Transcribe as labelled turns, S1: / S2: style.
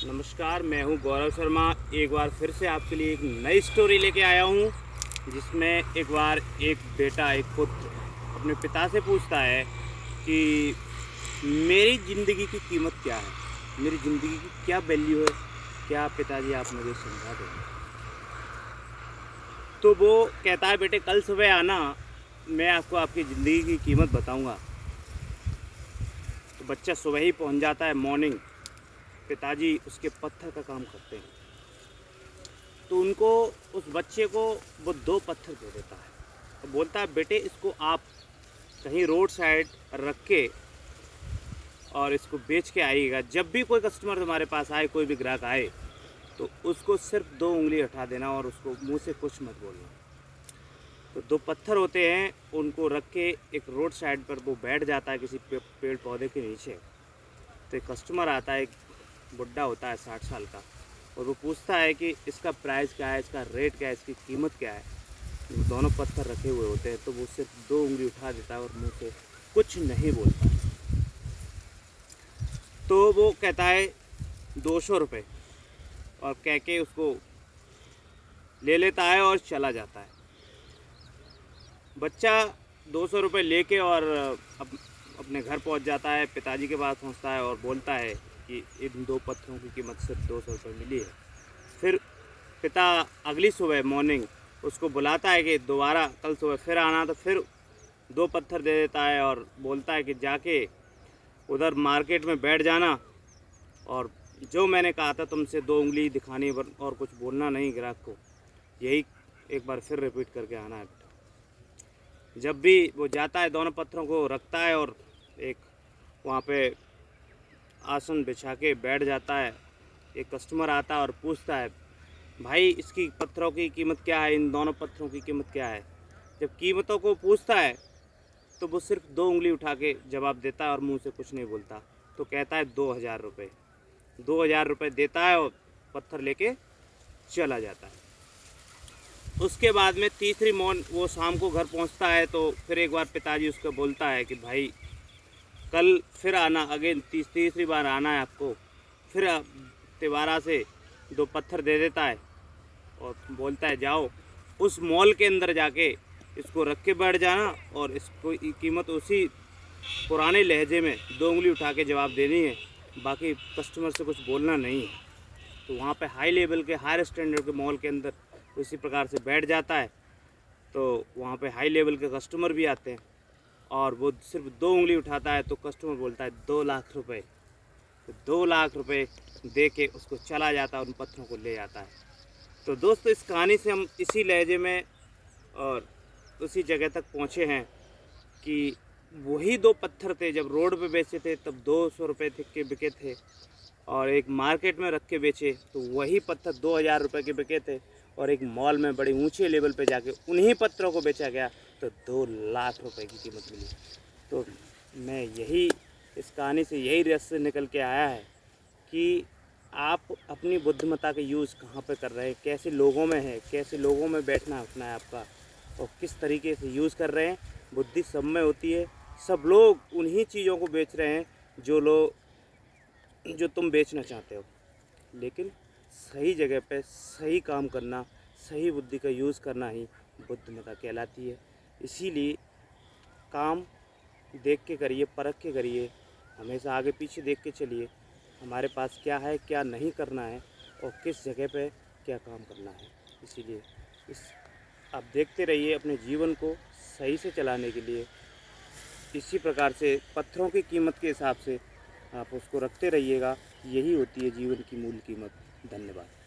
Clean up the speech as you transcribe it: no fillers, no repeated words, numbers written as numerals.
S1: नमस्कार, मैं हूं गौरव शर्मा। एक बार फिर से आपके लिए एक नई स्टोरी लेके आया हूं, जिसमें एक बार एक बेटा, एक पुत्र अपने पिता से पूछता है कि मेरी ज़िंदगी की कीमत क्या है, मेरी ज़िंदगी की क्या वैल्यू है, क्या पिताजी आप मुझे समझा देंगे। तो वो कहता है, बेटे कल सुबह आना, मैं आपको आपकी ज़िंदगी की कीमत बताऊंगा। तो बच्चा सुबह ही पहुंच जाता है मॉर्निंग। पिताजी उसके पत्थर का काम करते हैं, तो उनको, उस बच्चे को वो 2 पत्थर दे देता है और बोलता है, बेटे इसको आप कहीं रोड साइड रख के और इसको बेच के आइएगा। जब भी कोई कस्टमर तुम्हारे पास आए, कोई भी ग्राहक आए, तो उसको सिर्फ 2 उंगली हटा देना और उसको मुंह से कुछ मत बोलना। तो 2 पत्थर होते हैं, उनको रख के एक रोड साइड पर वो बैठ जाता है किसी पेड़ पौधे के नीचे। तो एक कस्टमर आता है, एक बुड्ढा होता है 60 साल का, और वो पूछता है कि इसका प्राइस क्या है, इसका रेट क्या है, इसकी कीमत क्या है। वो दोनों पत्थर रखे हुए होते हैं, तो वो सिर्फ 2 उंगली उठा देता है और मुंह से कुछ नहीं बोलता। तो वो कहता है 200 रुपये, और कह के उसको ले लेता है और चला जाता है। बच्चा 200 रुपये लेके और अपने घर पहुंच जाता है, पिताजी के पास पहुंचता है और बोलता है कि इन 2 पत्थरों की कीमत सिर्फ 200 रुपये मिली है। फिर पिता अगली सुबह मॉर्निंग उसको बुलाता है कि दोबारा कल सुबह फिर आना। तो फिर 2 पत्थर दे देता है और बोलता है कि जाके उधर मार्केट में बैठ जाना, और जो मैंने कहा था तुमसे 2 उंगली दिखानी और कुछ बोलना नहीं ग्राहक को, यही एक बार फिर रिपीट करके आना है बेटा। जब भी वो जाता है, दोनों पत्थरों को रखता है और एक वहाँ पे आसन बिछा के बैठ जाता है। एक कस्टमर आता है और पूछता है, भाई इसकी पत्थरों की कीमत क्या है, इन दोनों पत्थरों की कीमत क्या है। जब कीमतों को पूछता है, तो वो सिर्फ 2 उंगली उठा के जवाब देता है और मुंह से कुछ नहीं बोलता। तो कहता है 2000 रुपये। 2000 रुपये देता है और पत्थर लेके चला जाता है। उसके बाद में तीसरी वो शाम को घर पहुंचता है, तो फिर एक बार पिताजी उसको बोलता है कि भाई कल फिर आना, अगेन तीसरी बार आना है आपको। फिर दोबारा से 2 पत्थर दे देता है और बोलता है जाओ उस मॉल के अंदर जाके इसको रख के बैठ जाना, और इसको कीमत उसी पुराने लहजे में 2 उंगली उठा के जवाब देनी है, बाकी कस्टमर से कुछ बोलना नहीं है। तो वहाँ पे हाई लेवल के, हायर स्टैंडर्ड के मॉल के अंदर उसी प्रकार से बैठ जाता है। तो वहाँ पे हाई लेवल के कस्टमर भी आते हैं, और वो सिर्फ 2 उंगली उठाता है तो कस्टमर बोलता है 2 लाख रुपए। तो 2 लाख रुपए दे के उसको चला जाता है, उन पत्थरों को ले जाता है। तो दोस्तों, इस कहानी से हम इसी लहजे में और उसी जगह तक पहुँचे हैं कि वही 2 पत्थर थे, जब रोड पे बेचे थे तब 200 रुपये के बिके थे, और एक मार्केट में रख के बेचे तो वही पत्थर 2000 रुपये के बिके थे, और एक मॉल में बड़े ऊंचे लेवल पे जाके उन्हीं पत्थरों को बेचा गया तो 2 लाख रुपए की कीमत मिली। तो मैं यही, इस कहानी से यही रहस्य निकल के आया है कि आप अपनी बुद्धिमत्ता का यूज़ कहाँ पे कर रहे हैं, कैसे लोगों में है, कैसे लोगों में बैठना उठना है आपका, और किस तरीके से यूज़ कर रहे हैं। बुद्धि सब में होती है। सब लोग उन्हीं चीज़ों को बेच रहे हैं जो तुम बेचना चाहते हो, लेकिन सही जगह पे सही काम करना, सही बुद्धि का यूज़ करना ही बुद्धिमत्ता कहलाती है। इसीलिए काम देख के करिए, परख के करिए, हमेशा आगे पीछे देख के चलिए, हमारे पास क्या है, क्या नहीं करना है, और किस जगह पे क्या काम करना है। इसीलिए आप देखते रहिए अपने जीवन को सही से चलाने के लिए। इसी प्रकार से पत्थरों की कीमत के हिसाब से आप उसको रखते रहिएगा। यही होती है जीवन की मूल कीमत। धन्यवाद।